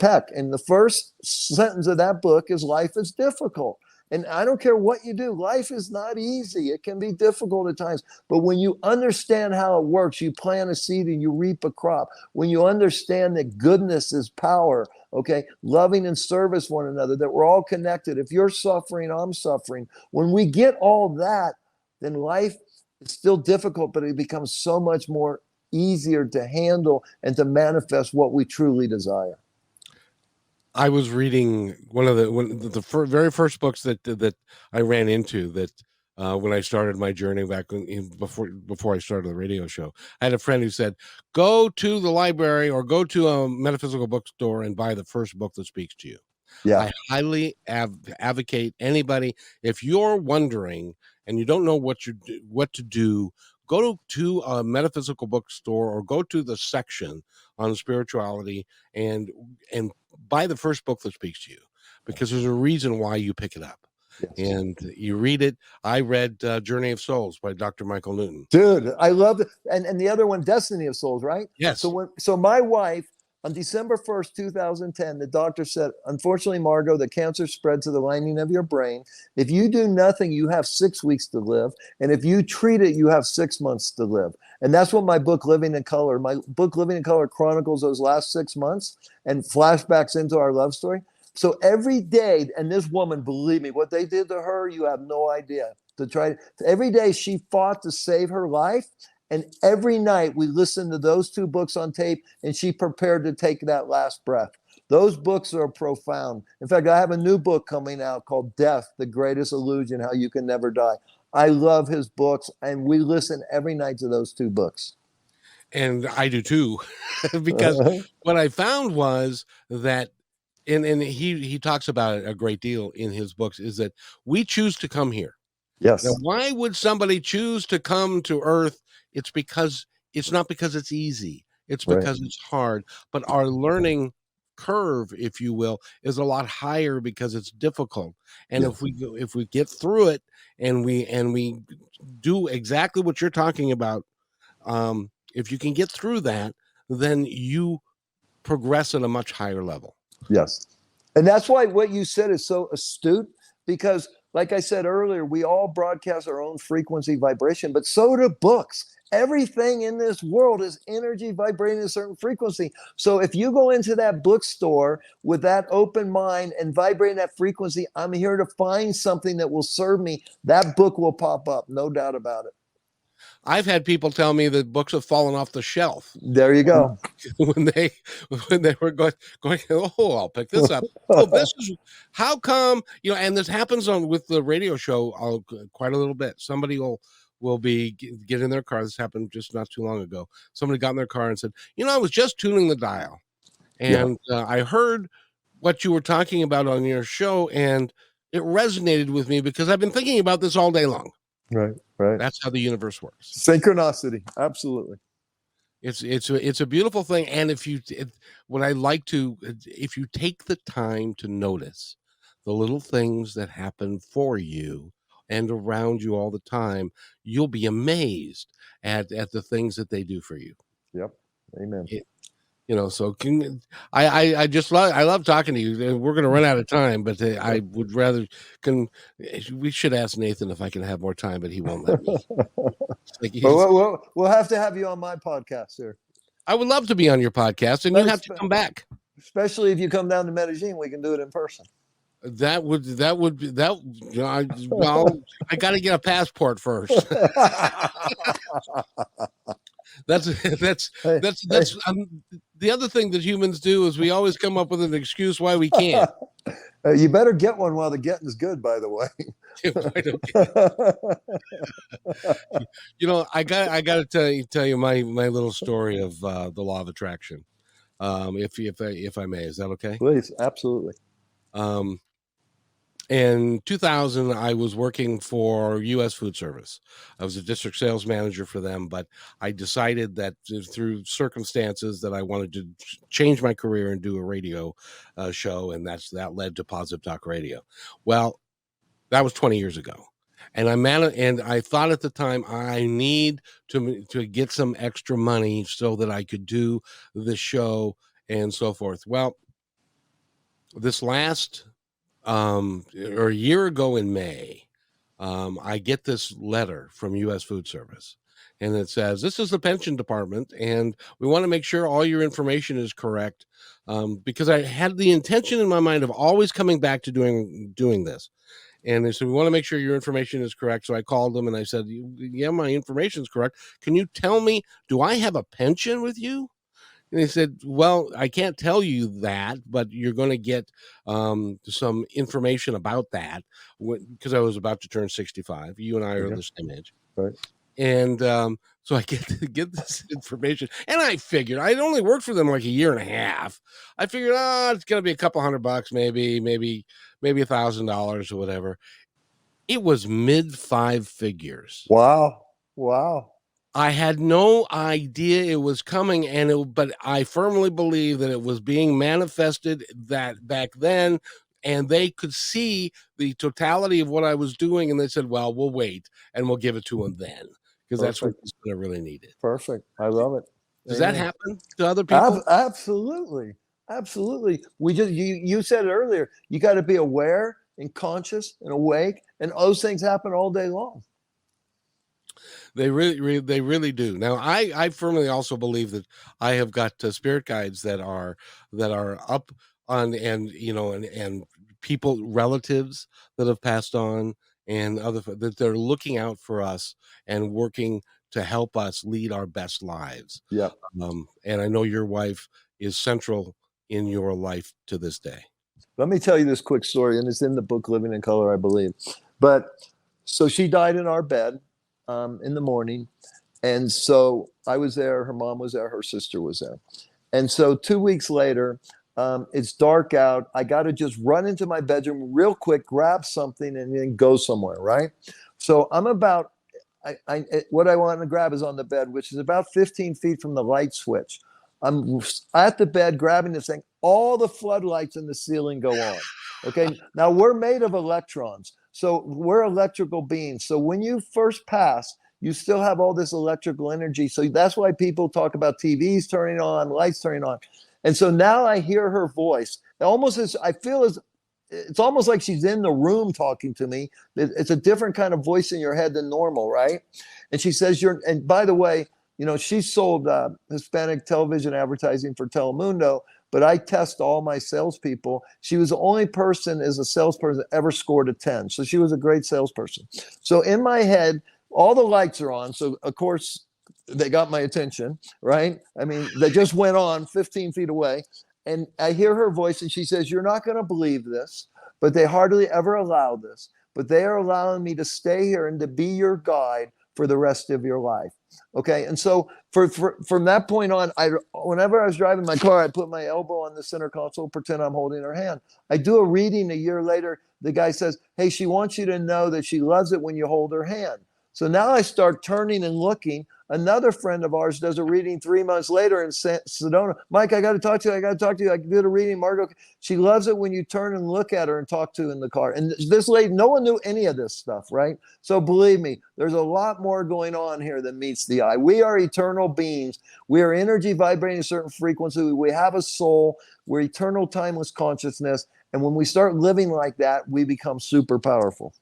Peck. And the first sentence of that book is, life is difficult. And I don't care what you do. Life is not easy. It can be difficult at times. But when you understand how it works, you plant a seed and you reap a crop. When you understand that goodness is power, okay, loving and service one another, that we're all connected. If you're suffering, I'm suffering. When we get all that, then life is still difficult, but it becomes so much more easier to handle and to manifest what we truly desire. I was reading one of the very first books that I ran into that when I started my journey back before I started the radio show. I had a friend who said, go to the library or go to a metaphysical bookstore and buy the first book that speaks to you. Yeah. I highly advocate anybody, if you're wondering and you don't know what to do, go to a metaphysical bookstore or go to the section on spirituality and buy the first book that speaks to you, because there's a reason why you pick it up. Yes. And you read it. I read Journey of Souls by Dr. Michael Newton. Dude, I love it. And the other one, Destiny of Souls, right? Yes. So my wife, on December 1st, 2010, the doctor said, unfortunately, Margot, the cancer spread to the lining of your brain. If you do nothing, you have 6 weeks to live. And if you treat it, you have 6 months to live. And that's what my book, Living in Color, chronicles those last 6 months and flashbacks into our love story. So every day, and this woman, believe me, what they did to her, you have no idea. Every day she fought to save her life. And every night we listened to those 2 books on tape, and she prepared to take that last breath. Those books are profound. In fact, I have a new book coming out called Death, the Greatest Illusion, How You Can Never Die. I love his books, and we listen every night to those 2 books. And I do too, because what I found was that, and he talks about it a great deal in his books, is that we choose to come here. Yes. Now, why would somebody choose to come to Earth? It's not because it's easy. It's because it's hard. But our learning curve, if you will, is a lot higher because it's difficult. And if we get through it and we do exactly what you're talking about, if you can get through that, then you progress at a much higher level. Yes. And that's why what you said is so astute, because like I said earlier, we all broadcast our own frequency vibration, but so do books. Everything in this world is energy vibrating a certain frequency. So if you go into that bookstore with that open mind and vibrating that frequency, I'm here to find something that will serve me, that book will pop up, no doubt about it. I've had people tell me that books have fallen off the shelf. There you go. when they were going, oh, I'll pick this up. Oh, this is how come, and this happens with the radio show quite a little bit. Somebody will be get in their car. This happened just not too long ago. Somebody got in their car and said, I was just tuning the dial, and I heard what you were talking about on your show, and it resonated with me because I've been thinking about this all day long. Right. That's how the universe works. Synchronicity, absolutely. It's a beautiful thing, and if you take the time to notice the little things that happen for you and around you all the time, you'll be amazed at the things that they do for you. Yep. Amen. So I love talking to you. We're going to run out of time, but I would rather we should ask Nathan if I can have more time, but he won't let me. We'll have to have you on my podcast, sir. I would love to be on your podcast, and you have to come back. Especially if you come down to Medellin, we can do it in person. That would be that. Well, I got to get a passport first. That's Hey, the other thing that humans do is we always come up with an excuse why we can't. You better get one while the getting's good, by the way. I got to tell you my little story of the law of attraction, if I may. Is that okay? Please, absolutely. In 2000, I was working for U.S. Food Service. I was a district sales manager for them, but I decided that through circumstances that I wanted to change my career and do a radio show, and that led to Positive Talk Radio. Well, that was 20 years ago. And I thought at the time I need to get some extra money so that I could do the show and so forth. Well, this last or a year ago in May, I get this letter from U.S. Food Service, and it says, "This is the pension department, and we want to make sure all your information is correct," because I had the intention in my mind of always coming back to doing this. And they said, "We want to make sure your information is correct." So I called them and I said, "Yeah, my information is correct. Can you tell me, do I have a pension with you?" And they said, "Well, I can't tell you that, but you're going to get some information about that," because I was about to turn 65. You and I are the same age. Right. And so I get this information. And I figured, I'd only worked for them like a year and a half. I figured, it's going to be a couple $100, maybe $1,000 or whatever. It was mid 5 figures. Wow. I had no idea it was coming, but I firmly believe that it was being manifested that back then, and they could see the totality of what I was doing, and they said, "Well, we'll wait and we'll give it to him then, because that's what he's going to really need it." Perfect. I love it. Does that happen to other people? Absolutely. You said it earlier. You got to be aware and conscious and awake, and those things happen all day long. They really do. Now, I firmly also believe that I have got spirit guides that are up on, and people, relatives that have passed on, and that they're looking out for us and working to help us lead our best lives. Yeah. And I know your wife is central in your life to this day. Let me tell you this quick story, and it's in the book Living in Color, I believe. But so she died in our bed in the morning. And so I was there, her mom was there, her sister was there. And so 2 weeks later, it's dark out. I got to just run into my bedroom real quick, grab something, and then go somewhere, right? So I'm about, what I want to grab is on the bed, which is about 15 feet from the light switch. I'm at the bed grabbing this thing. All the floodlights in the ceiling go on. Okay. Now we're made of electrons. So we're electrical beings. So when you first pass, you still have all this electrical energy. So that's why people talk about TVs turning on, lights turning on. And so now I hear her voice. It's almost like she's in the room talking to me. It's a different kind of voice in your head than normal, right? And she says, and by the way, she sold Hispanic television advertising for Telemundo, but I test all my salespeople. She was the only person as a salesperson that ever scored a 10. So she was a great salesperson. So in my head, all the lights are on. So of course they got my attention, right? I mean, they just went on 15 feet away. And I hear her voice and she says, "You're not going to believe this, but they hardly ever allow this. But they are allowing me to stay here and to be your guide for the rest of your life." Okay. And so from that point on, whenever I was driving my car, I put my elbow on the center console, pretend I'm holding her hand. I do a reading a year later. The guy says, "Hey, she wants you to know that she loves it when you hold her hand." So now I start turning and looking. Another friend of ours does a reading 3 months later in Sedona. "Mike, I got to talk to you. I did a reading. Margot, she loves it when you turn and look at her and talk to her in the car." And this lady, no one knew any of this stuff, right? So believe me, there's a lot more going on here than meets the eye. We are eternal beings. We are energy vibrating a certain frequency. We have a soul. We're eternal, timeless consciousness. And when we start living like that, we become super powerful.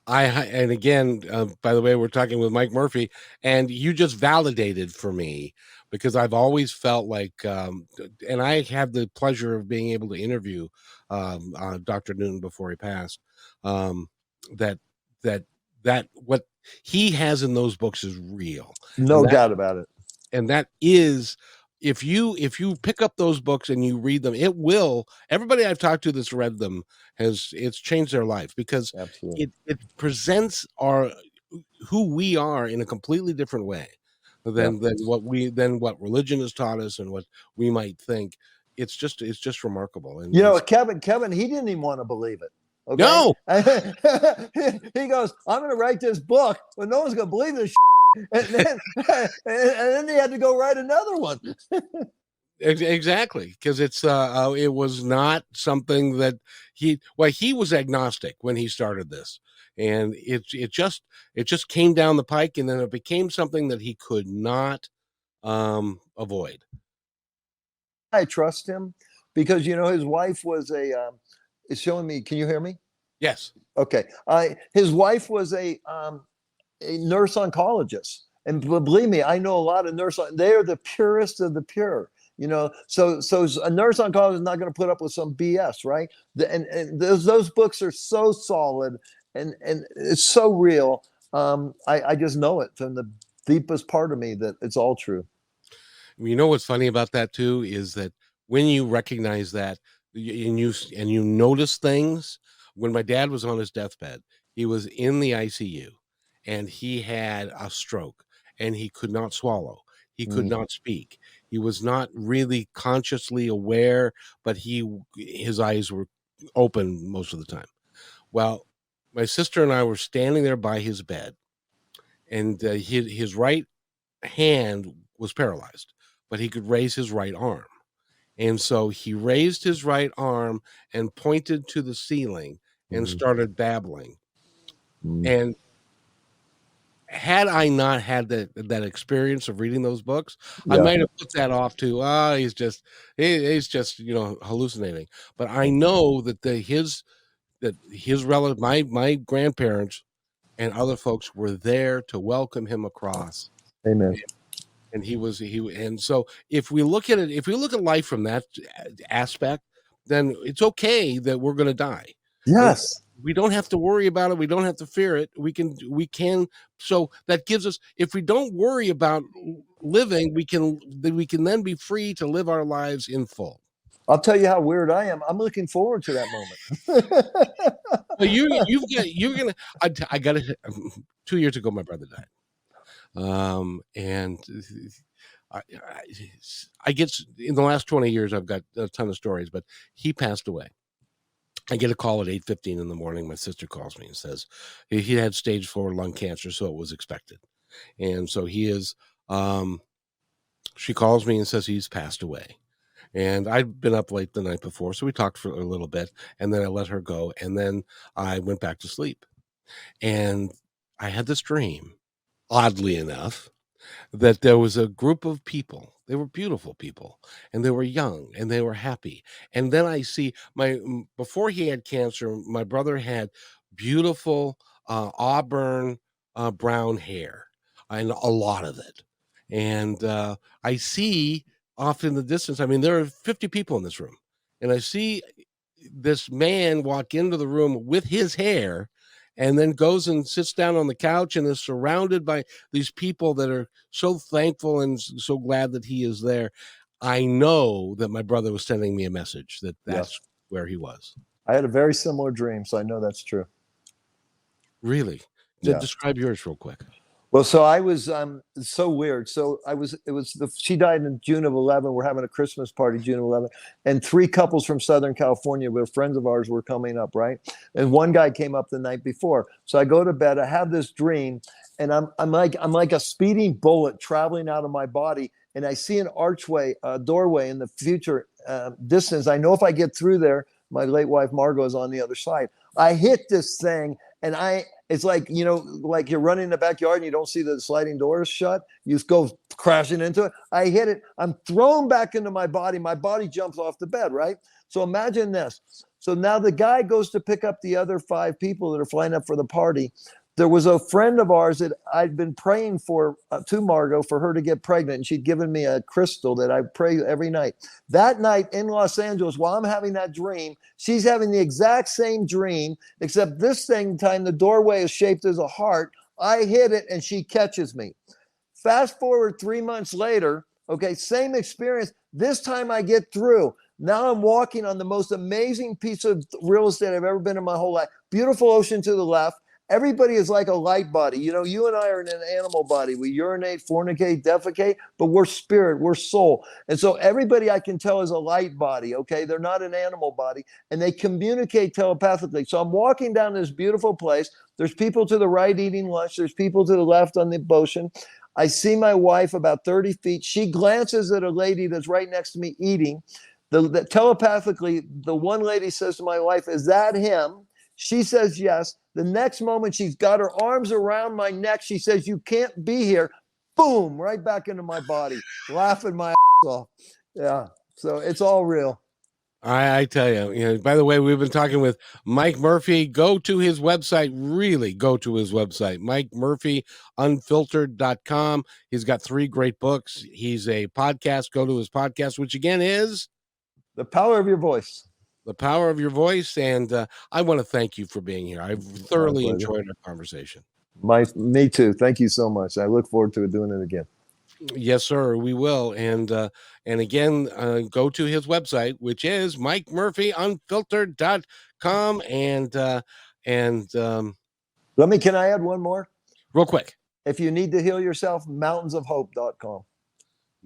And again, by the way, we're talking with Mike Murphy, and you just validated for me, because I've always felt like, and I had the pleasure of being able to interview Dr. Newton before he passed. Um, that that that what he has in those books is real, and No doubt about it. that is, if you pick up those books and you read them, it will, everybody I've talked to that's read them it's changed their life, because Absolutely. it presents our who we are in a completely different way Yeah. than what religion has taught us and what we might think. It's just remarkable. And You know, Kevin, he didn't even want to believe it. Okay. no, He goes, I'm going to write this book, but no one's going to believe this. And then, and then he had to go write another one. exactly, because it was not something that he was agnostic when he started this, and it just came down the pike, and then it became something that he could not avoid. I trust him because, you know, his wife was is showing me. Can you hear me? Yes. Okay. His wife was a nurse oncologist. And believe me, I know a lot of they are the purest of the pure, you know. So a nurse oncologist is not going to put up with some BS, right? And those books are so solid and it's so real. I just know it from the deepest part of me that it's all true. You know what's funny about that too is that when you recognize that, and you notice things. When my dad was on his deathbed, he was in the ICU, and he had a stroke, and he could not swallow. He could not speak. He was not really consciously aware, but his eyes were open most of the time. Well, my sister and I were standing there by his bed, and his right hand was paralyzed, but he could raise his right arm. And so he raised his right arm and pointed to the ceiling and started babbling. And had I not had that experience of reading those books, I might have put that off to he's just hallucinating. But I know that his relative, my grandparents and other folks were there to welcome him across. Amen. And and so if we look at life from that aspect, then it's okay that we're going to die. Yes. We don't have to worry about it. We don't have to fear it. We can. So that gives us, if we don't worry about living, we can then be free to live our lives in full. I'll tell you how weird I am. I'm looking forward to that moment. Well, you're gonna. I got it. 2 years ago, my brother died. And I get, in the last 20 years, I've got a ton of stories, but he passed away. I get a call at 8:15 in the morning. My sister calls me and says he had stage 4 lung cancer, so it was expected. And so he is, she calls me and says he's passed away. And I'd been up late the night before, so we talked for a little bit, and then I let her go, and then I went back to sleep. And I had this dream, oddly enough, that there was a group of people. They were beautiful people, and they were young, and they were happy. And then I see before he had cancer, my brother had beautiful auburn brown hair, and a lot of it. And I see off in the distance, I mean, there are 50 people in this room, and I see this man walk into the room with his hair, and then goes and sits down on the couch and is surrounded by these people that are so thankful and so glad that he is there. I know that my brother was sending me a message that's where he was. I had a very similar dream, so I know that's true. Really? Yeah. Describe yours real quick. Well, so I was so weird. So she died in June of 11. We're having a Christmas party June of 11, and 3 couples from Southern California, were friends of ours, were coming up, right? And one guy came up the night before. So I go to bed. I have this dream, and I'm like a speeding bullet traveling out of my body, and I see an archway, a doorway in the future distance. I know if I get through there, my late wife Margot is on the other side. I hit this thing, and it's like, you know, like you're running in the backyard and you don't see the sliding doors shut. You just go crashing into it. I hit it. I'm thrown back into my body. My body jumps off the bed, right? So imagine this. So now the guy goes to pick up the other 5 people that are flying up for the party. There was a friend of ours that I'd been praying for to Margot for her to get pregnant, and she'd given me a crystal that I pray every night. That night in Los Angeles, while I'm having that dream, she's having the exact same dream, except this time the doorway is shaped as a heart. I hit it, and she catches me. Fast forward 3 months later, okay, same experience. This time I get through. Now I'm walking on the most amazing piece of real estate I've ever been in my whole life. Beautiful ocean to the left. Everybody is like a light body. You know, you and I are in an animal body. We urinate, fornicate, defecate, but we're spirit, we're soul. And so everybody I can tell is a light body, okay? They're not an animal body, and they communicate telepathically. So I'm walking down this beautiful place. There's people to the right eating lunch. There's people to the left on the ocean. I see my wife about 30 feet. She glances at a lady that's right next to me eating. Telepathically, the one lady says to my wife, "Is that him?" She says yes. The next moment, she's got her arms around my neck. She says, "You can't be here." Boom, right back into my body, laughing my ass off. Yeah, so it's all real. I tell you, by the way, we've been talking with Mike Murphy. Go to his website, really go to his website, MikeMurphyUnfiltered.com. He's got 3 great books. He's a podcast. Go to his podcast, which again is The Power of Your Voice. The Power of Your Voice. And I want to thank you for being here. I've thoroughly enjoyed our conversation. Me too. Thank you so much. I look forward to doing it again. Yes, sir, we will. And again, go to his website, which is MikeMurphyUnfiltered.com. Can I add one more? Real quick. If you need to heal yourself, mountainsofhope.com.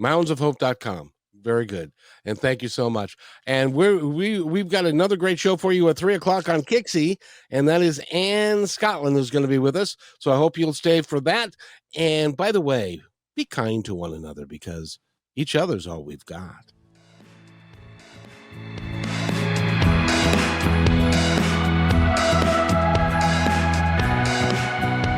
Mountainsofhope.com. Very good. And thank you so much. And we've got another great show for you at 3:00 on Kixie, and that is Anne Scotland who's going to be with us. So I hope you'll stay for that. And by the way, be kind to one another because each other's all we've got.